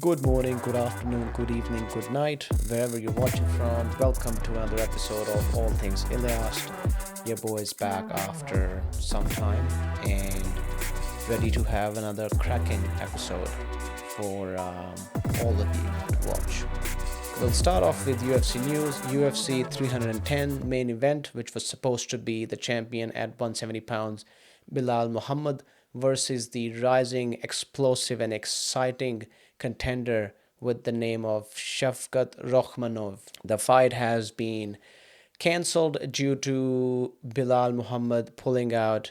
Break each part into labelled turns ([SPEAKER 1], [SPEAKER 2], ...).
[SPEAKER 1] Good morning, good afternoon, good evening, good night, wherever you're watching from. Welcome to another episode of All Things Ileast. Your boy is back after some time and ready to have another cracking episode for all of you to watch. We'll start off with UFC news. UFC 310 main event, which was supposed to be the champion at 170 pounds, Bilal Muhammad, versus the rising, explosive, and exciting contender with the name of Shavkat Rokhmanov. The fight has been cancelled due to Bilal Muhammad pulling out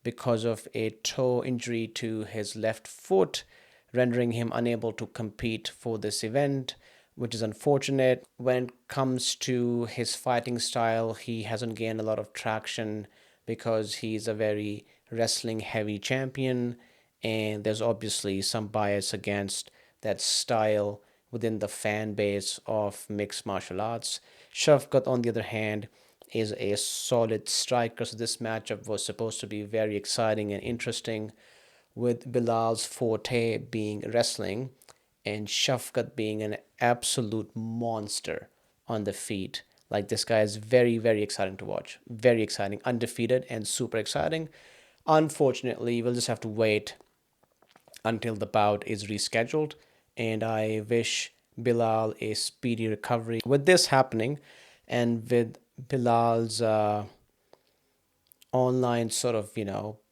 [SPEAKER 1] because of a toe injury to his left foot, rendering him unable to compete for this event, which is unfortunate. When it comes to his fighting style, he hasn't gained a lot of traction because he's a very wrestling heavy champion, and there's obviously some bias against that style within the fan base of mixed martial arts. Shavkat, on the other hand, is a solid striker, so this matchup was supposed to be very exciting and interesting, with Bilal's forte being wrestling and Shafkat being an absolute monster on the feet. Like, this guy is very, very exciting to watch. Very exciting, undefeated, and super exciting. Unfortunately, we'll just have to wait until the bout is rescheduled, and I wish Bilal a speedy recovery. With this happening, and with Bilal's online sort of,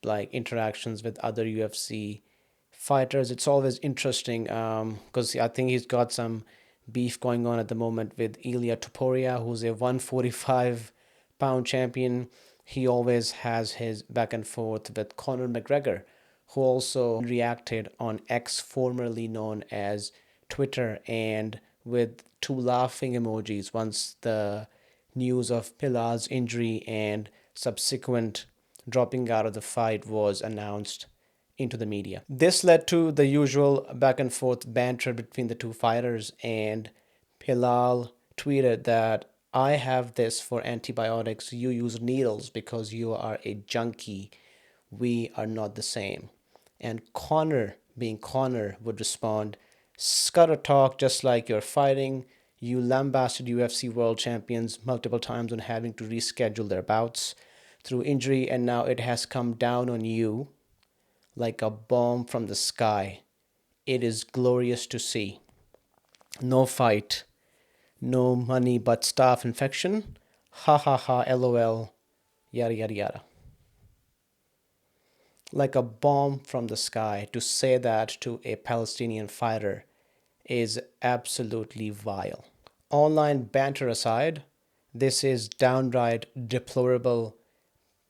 [SPEAKER 1] like interactions with other UFC fighters, it's always interesting because I think he's got some beef going on at the moment with Ilya Tuporia, who's a 145-pound champion. He always has his back and forth with Conor McGregor, who also reacted on X, formerly known as Twitter, and with two laughing emojis once the news of Pilar's injury and subsequent dropping out of the fight was announced into the media. This led to the usual back and forth banter between the two fighters, and Pilal tweeted that I have this for antibiotics, you use needles because you are a junkie. We are not the same. And Conor, being Conor, would respond, Scudder talk just like you're fighting. You lambasted UFC world champions multiple times on having to reschedule their bouts through injury, and now it has come down on you like a bomb from the sky. It is glorious to see. No fight, no money but staph infection. Ha ha ha, lol, yada yada yada. Like a bomb from the sky, to say that to a Palestinian fighter is absolutely vile. Online banter aside, this is downright deplorable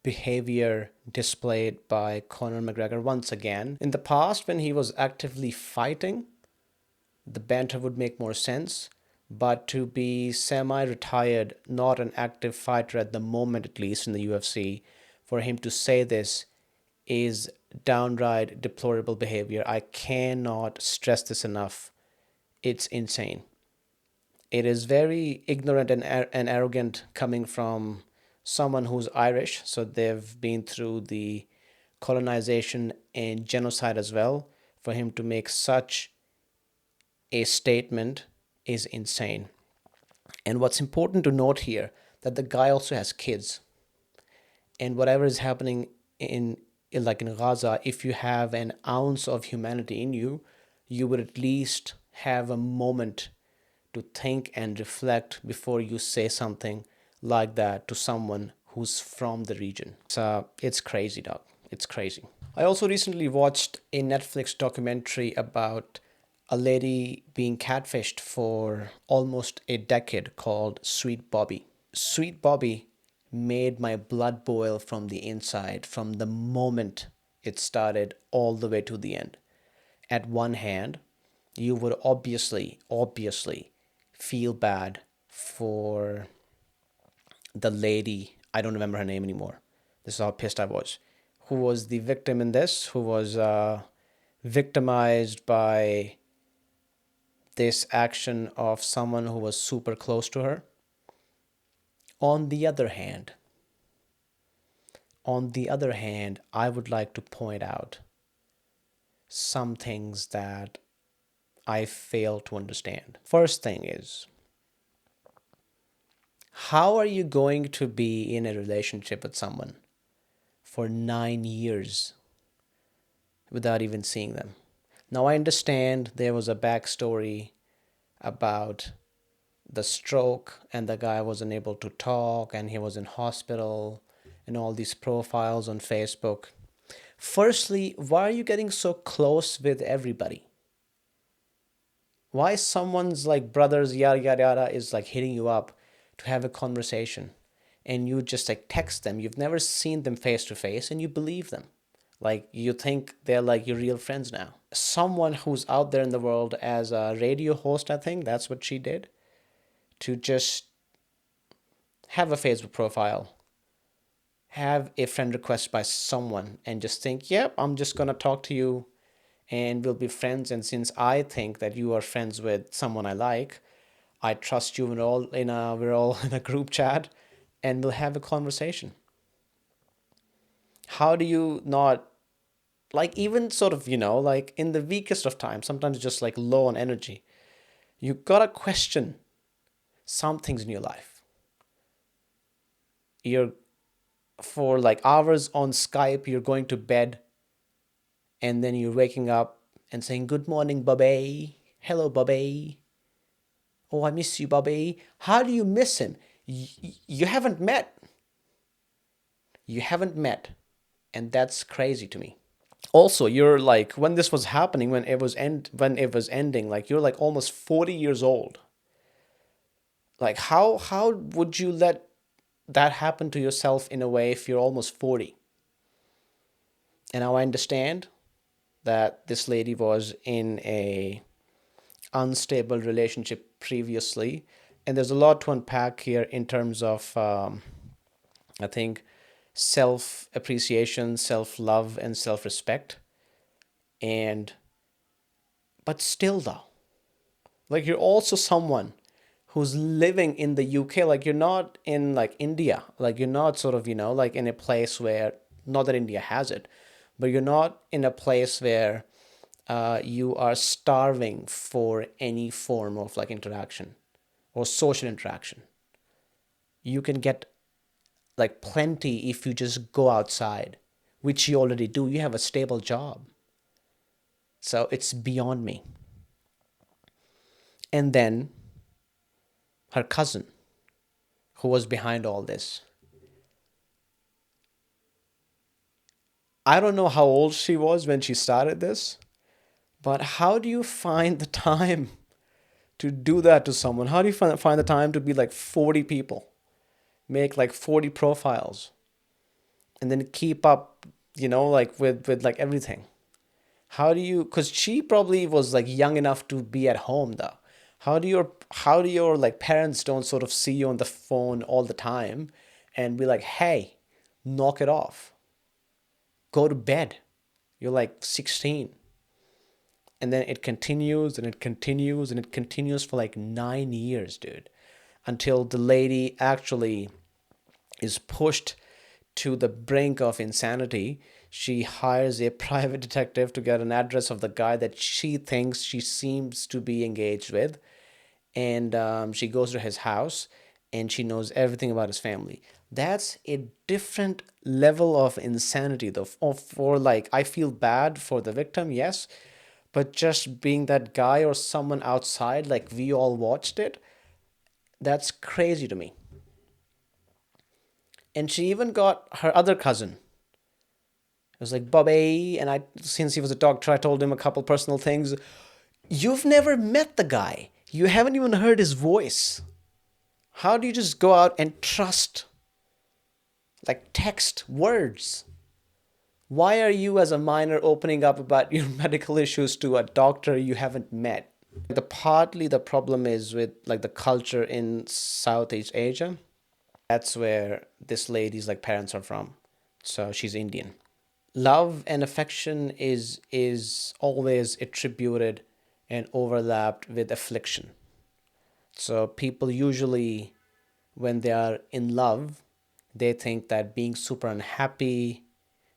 [SPEAKER 1] behavior displayed by Conor McGregor once again. In the past, when he was actively fighting, the banter would make more sense. But to be semi retired, not an active fighter at the moment, at least in the UFC, for him to say this is downright deplorable behavior. I cannot stress this enough. It's insane. It is very ignorant and arrogant coming from someone who's Irish, so they've been through the colonization and genocide as well. For him to make such a statement is insane. And what's important to note here, that the guy also has kids, and whatever is happening in Gaza, if you have an ounce of humanity in you, you would at least have a moment to think and reflect before you say something like that to someone who's from the region. So it's crazy, dog. It's crazy. I also recently watched a Netflix documentary about a lady being catfished for almost a decade called Sweet Bobby. Sweet Bobby made my blood boil from the inside from the moment it started all the way to the end. At one hand, you would obviously feel bad for the lady, I don't remember her name anymore. This is how pissed I was. Who was the victim in this, who was victimized by this action of someone who was super close to her. On the other hand, I would like to point out some things that I fail to understand. First thing is, how are you going to be in a relationship with someone for 9 years without even seeing them? Now, I understand there was a backstory about the stroke and the guy wasn't able to talk and he was in hospital and all these profiles on Facebook. Firstly, why are you getting so close with everybody? Why someone's like brothers, yada yada yada, is like hitting you up to have a conversation and you just like text them. You've never seen them face to face and you believe them. Like you think they're like your real friends now. Someone who's out there in the world as a radio host, I think that's what she did, to just have a Facebook profile, have a friend request by someone, and just think, yep, I'm just going to talk to you and we'll be friends. And since I think that you are friends with someone I like, I trust you. We're all in a group chat and we'll have a conversation. How do you not, like, even sort of, like in the weakest of times, sometimes just like low on energy, you gotta question some things in your life. You're for like hours on Skype, you're going to bed, and then you're waking up and saying, "Good morning, Bobby. Hello, Bobby. Oh, I miss you, Bobby." How do you miss him? You haven't met. You haven't met. And that's crazy to me. Also, you're like, when this was happening, when it was ending, like you're like almost 40 years old. Like how would you let that happen to yourself in a way if you're almost 40? And now I understand that this lady was in a unstable relationship previously, and there's a lot to unpack here in terms of I think self appreciation, self love, and self respect. And but still, though, like you're also someone who's living in the UK. Like you're not in like India. Like you're not sort of, like in a place where, not that India has it, but you're not in a place where you are starving for any form of like interaction or social interaction. You can get like plenty if you just go outside, which you already do. You have a stable job. So it's beyond me. And then her cousin, who was behind all this. I don't know how old she was when she started this, but how do you find the time to do that to someone? How do you find the time to be like 40 people, make like 40 profiles, and then keep up, like with like everything? How do you, because she probably was like young enough to be at home though. How do your like parents don't sort of see you on the phone all the time and be like, hey, knock it off, go to bed. You're like 16. And then it continues and it continues and it continues for like 9 years, dude, until the lady actually is pushed to the brink of insanity. She hires a private detective to get an address of the guy that she thinks she seems to be engaged with. And she goes to his house and she knows everything about his family. That's a different level of insanity, though. For like, I feel bad for the victim, yes, but just being that guy or someone outside, like we all watched it, that's crazy to me. And she even got her other cousin. It was like, Bobby, and since he was a doctor, I told him a couple personal things. You've never met the guy. You haven't even heard his voice. How do you just go out and trust, like text words? Why are you, as a minor, opening up about your medical issues to a doctor you haven't met? Partly the problem is with like the culture in Southeast Asia. That's where this lady's like parents are from. So she's Indian. Love and affection is always attributed and overlapped with affliction. So people usually, when they are in love, they think that being super unhappy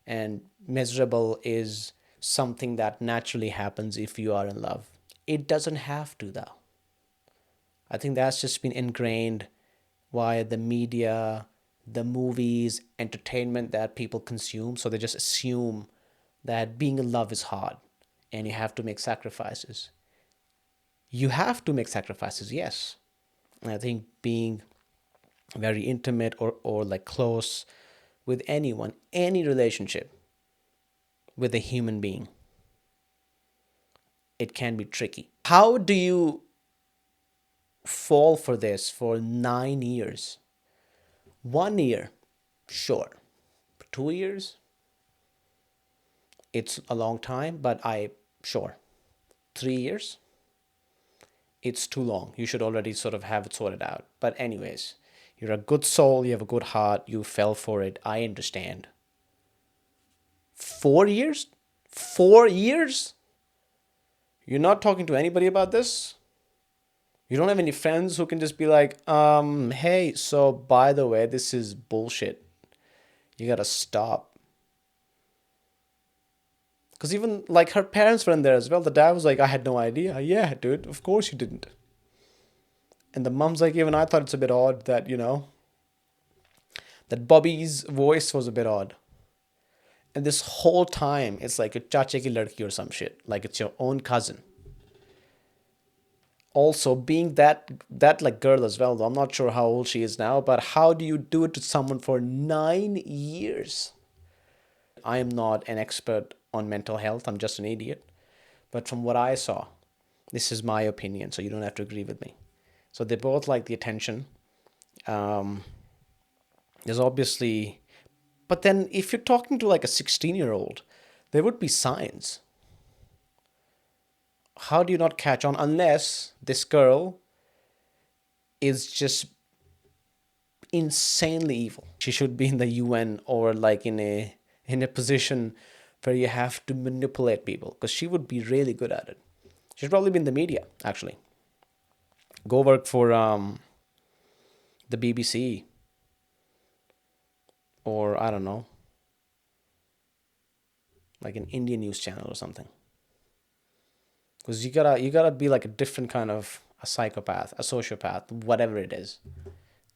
[SPEAKER 1] and miserable is something that naturally happens if you are in love. It doesn't have to, though. I think that's just been ingrained via the media, the movies, entertainment that people consume. So they just assume that being in love is hard and you have to make sacrifices. You have to make sacrifices, yes. And I think being very intimate or like close with anyone, any relationship with a human being, it can be tricky. How do you fall for this for 9 years? 1 year, sure. 2 years, it's a long time, but sure. 3 years, it's too long. You should already sort of have it sorted out. But, anyways, you're a good soul, you have a good heart, you fell for it. I understand. 4 years? 4 years? You're not talking to anybody about this? You don't have any friends who can just be like, hey, so by the way, this is bullshit. You gotta stop. Because even like her parents were in there as well. The dad was like, I had no idea. Yeah, dude, of course you didn't. And the mom's like, even I thought it's a bit odd that, that Bobby's voice was a bit odd. And this whole time, it's like a chache ki ladki or some shit. Like it's your own cousin. Also, being that like girl as well, though I'm not sure how old she is now, but how do you do it to someone for 9 years? I am not an expert on mental health. I'm just an idiot. But from what I saw, this is my opinion, so you don't have to agree with me. So they both like the attention. Um, there's obviously, but then if you're talking to like a 16-year-old, there would be signs. How do you not catch on unless this girl is just insanely evil? She should be in the UN or like in a position where you have to manipulate people because she would be really good at it. She'd probably be in the media actually. Go work for the BBC or I don't know, like an Indian news channel or something. Because you gotta be like a different kind of a psychopath, a sociopath, whatever it is,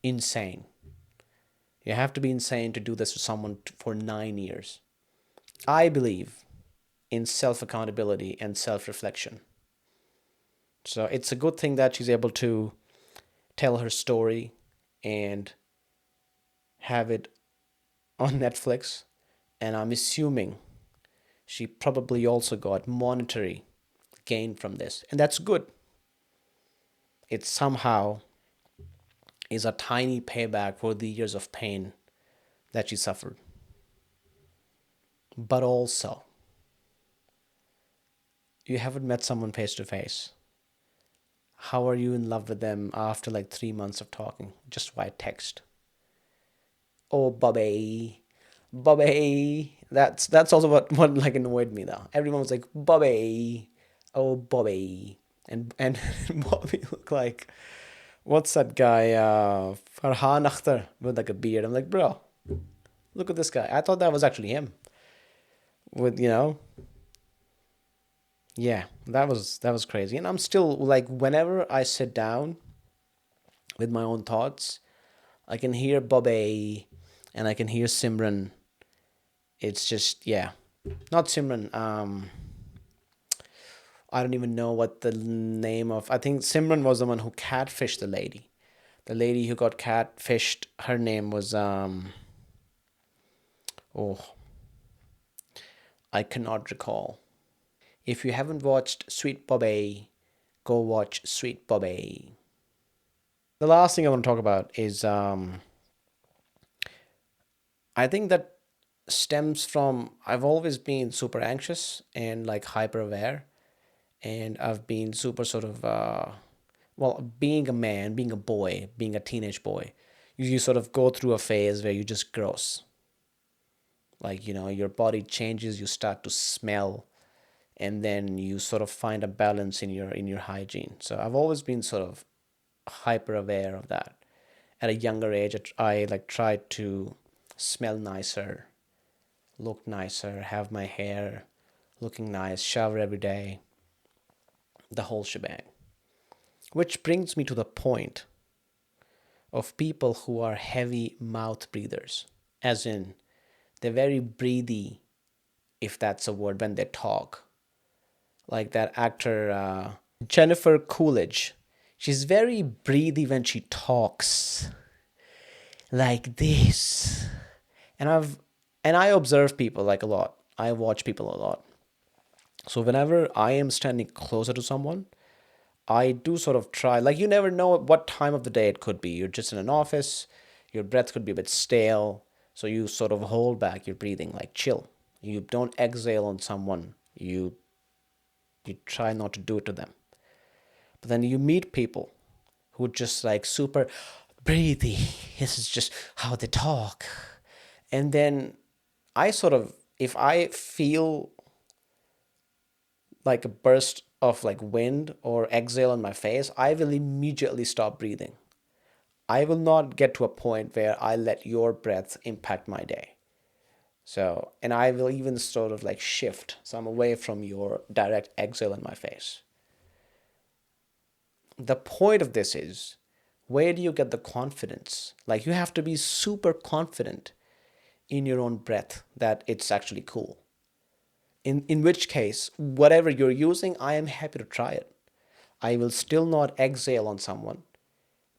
[SPEAKER 1] insane. You have to be insane to do this to someone for 9 years. I believe in self accountability and self reflection. So it's a good thing that she's able to tell her story and have it on Netflix. And I'm assuming she probably also got monetary gain from this. And that's good. It somehow is a tiny payback for the years of pain that she suffered. But also, you haven't met someone face to face. How are you in love with them after like 3 months of talking just via text? Oh, Bobby, Bobby. That's also what like annoyed me though. Everyone was like Bobby, oh Bobby, and Bobby looked like what's that guy? Farhan Akhtar with like a beard. I'm like, bro, look at this guy. I thought that was actually him. With yeah, that was crazy. And I'm still like, whenever I sit down with my own thoughts, I can hear Bobby, and I can hear Simran. It's just yeah, not Simran. I don't even know what the name of. I think Simran was the one who catfished the lady. The lady who got catfished. Her name was oh, I cannot recall. If you haven't watched Sweet Bobby, go watch Sweet Bobby. The last thing I want to talk about is I think that stems from I've always been super anxious and like hyper aware, and I've been super sort of well, being a man, being a boy, being a teenage boy, you sort of go through a phase where you just gross. Like, your body changes, you start to smell, and then you sort of find a balance in your hygiene. So I've always been sort of hyper aware of that. At a younger age, I like tried to smell nicer, look nicer, have my hair looking nice, shower every day. the whole shebang. Which brings me to the point of people who are heavy mouth breathers, as in they're very breathy, if that's a word, when they talk. Like that actor, Jennifer Coolidge. She's very breathy when she talks, like this. And I observe people like a lot. I watch people a lot. So whenever I am standing closer to someone, I do sort of try, like, you never know what time of the day it could be. You're just in an office, your breath could be a bit stale, so you sort of hold back your breathing, like chill. You don't exhale on someone. You try not to do it to them. But then you meet people who just like super breathy. This is just how they talk. And then I sort of, if I feel like a burst of like wind or exhale on my face, I will immediately stop breathing. I will not get to a point where I let your breath impact my day. So, and I will even sort of like shift. So I'm away from your direct exhale in my face. The point of this is, where do you get the confidence? Like, you have to be super confident in your own breath that it's actually cool. In which case, whatever you're using, I am happy to try it. I will still not exhale on someone,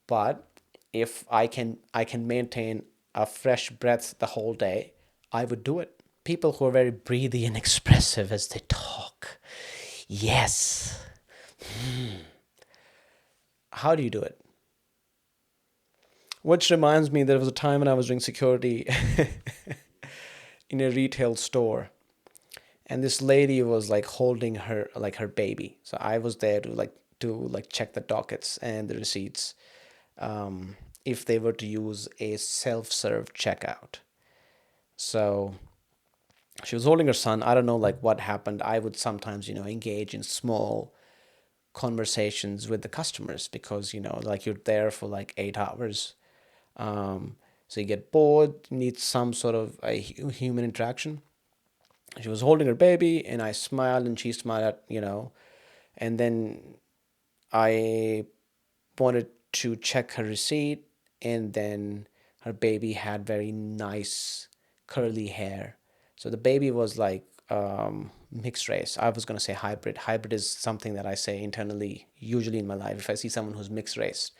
[SPEAKER 1] but if I can maintain a fresh breath the whole day, I would do it. People who are very breathy and expressive as they talk. Yes. How do you do it? Which reminds me, there was a time when I was doing security in a retail store, and this lady was like holding her baby. So I was there to check the dockets and the receipts, if they were to use a self-serve checkout. So she was holding her son. I don't know like what happened. I would sometimes, engage in small conversations with the customers because, like, you're there for like 8 hours. So you get bored, you need some sort of a human interaction. She was holding her baby, and I smiled, and she smiled and then I wanted to check her receipt, and then her baby had very nice curly hair. So the baby was like, mixed race. I was going to say hybrid. Hybrid is something that I say internally, usually in my life. If I see someone who's mixed race,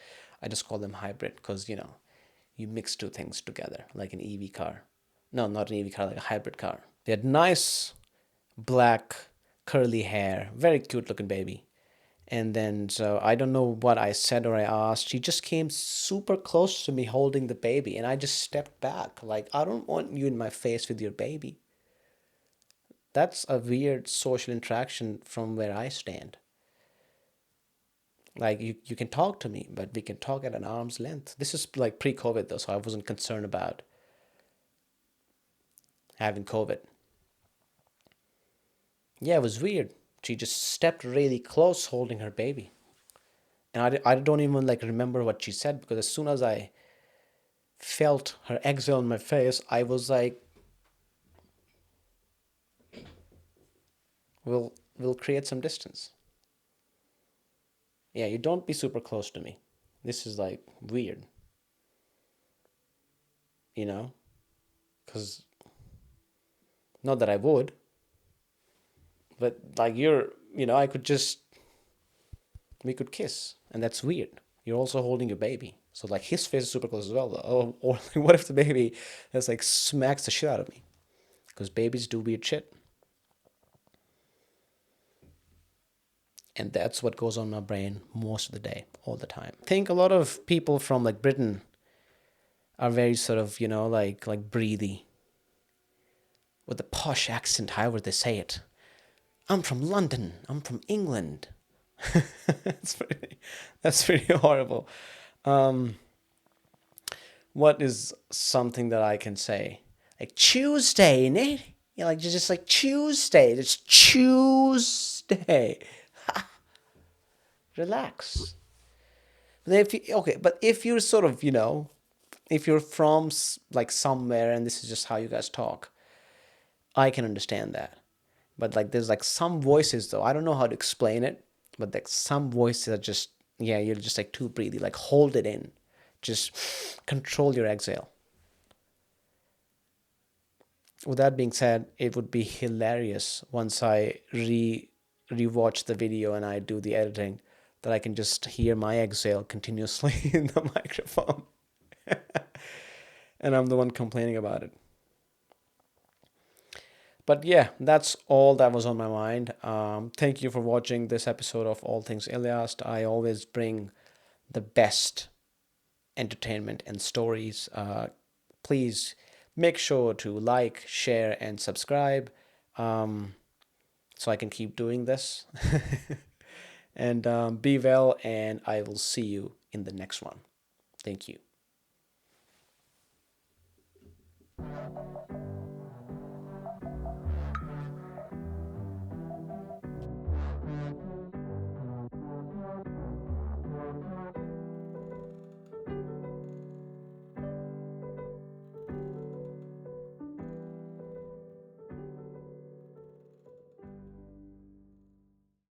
[SPEAKER 1] I just call them hybrid because, you mix two things together, like an EV car. No, not an EV car, like a hybrid car. They had nice black curly hair, very cute looking baby. And then, so I don't know what I said or I asked. She just came super close to me holding the baby, and I just stepped back. Like, I don't want you in my face with your baby. That's a weird social interaction from where I stand. Like, you can talk to me, but we can talk at an arm's length. This is like pre-COVID though, so I wasn't concerned about having COVID. Yeah, it was weird. She just stepped really close holding her baby. And I don't even like remember what she said, because as soon as I felt her exhale on my face, I was like, we'll create some distance. Yeah, you don't be super close to me. This is like weird, you know? Because not that I would, but like I could just, we could kiss, and that's weird. You're also holding your baby. So like his face is super close as well. Or like, what if the baby just like smacks the shit out of me? Because babies do weird shit. And that's what goes on in my brain most of the day, all the time. I think a lot of people from like Britain are very sort of, like breathy with a posh accent, however they say it. I'm from London. I'm from England. that's pretty, that's pretty horrible. Um, what is something that I can say? Like Tuesday, innit? Like just like Tuesday. It's Tuesday. Relax. But if you're sort of, if you're from like somewhere and this is just how you guys talk, I can understand that. But like there's like some voices though, I don't know how to explain it. But like some voices are just, yeah, you're just like too breathy. Like hold it in, just control your exhale. With that being said, it would be hilarious once I rewatch the video and I do the editing, that I can just hear my exhale continuously in the microphone, and I'm the one complaining about it. But yeah, that's all that was on my mind. Thank you for watching this episode of All Things Ilyast. I always bring the best entertainment and stories. Please make sure to like, share, and subscribe, um, so I can keep doing this. And be well, and I will see you in the next one. Thank you.